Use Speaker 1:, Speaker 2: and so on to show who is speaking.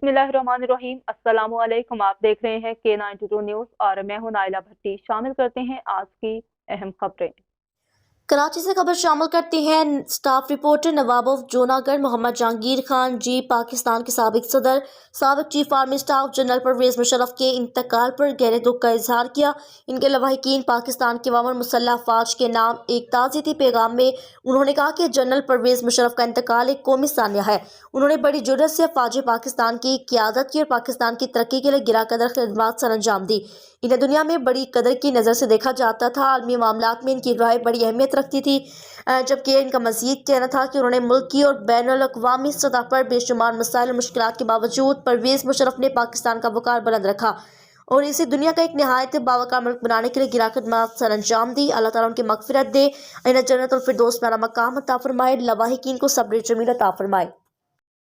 Speaker 1: बिस्मिल्लाहिर्रहमानिर्रहीम। अस्सलामु अलैकुम। आप देख रहे हैं K92 न्यूज़ और मैं हूं नाइला भट्टी। शामिल करते हैं आज की अहम खबरें।
Speaker 2: कराची से खबर शामिल करते हैं। स्टाफ रिपोर्टर नवाब ऑफ जूनागढ़ मोहम्मद जहांगीर खान जी पाकिस्तान के साबिक सदर साबिक chief army staff general Pervez Musharraf के इंतकाल पर गहरे दुख का इजहार किया। इनके लवाहिकीन पाकिस्तान के अवामर मुसल्लह अफवाज के नाम एक ताज़ियती पैगाम में उन्होंने कहा कि जनरल परवेज मुशर्रफ का इंतकाल एक कौमी सानिया है। उन्होंने बड़ी जुर्रत से अफवाज पाकिस्तान की क़यादत की और पाकिस्तान की तरक्की के लिए गिरा कदर खिदमत सर अंजाम दी। इन्हें दुनिया में बड़ी कदर की नज़र से देखा जाता था। आलमी मामलात में इनकी राय बड़ी अहमियत रखती थी, जबकि इनका मज़ीद कहना था कि उन्होंने मुल्की और बैनुल-अक़वामी सतह पर बेशुमार मसाइल और मुश्किलात के बावजूद परवेज़ मुशर्रफ ने पाकिस्तान का वक़ार बुलंद रखा और इसे दुनिया का एक नहायत बावकार मुल्क बनाने के लिए गिरा खिदमत सर अंजाम दी। अल्लाह ताला उनकी मग़फ़िरत दे, इन्हें जन्नतुल फ़िरदौस में आला मकाम अता फ़रमाए, लवाहिकीन को सब्र जमील अता फ़रमाए।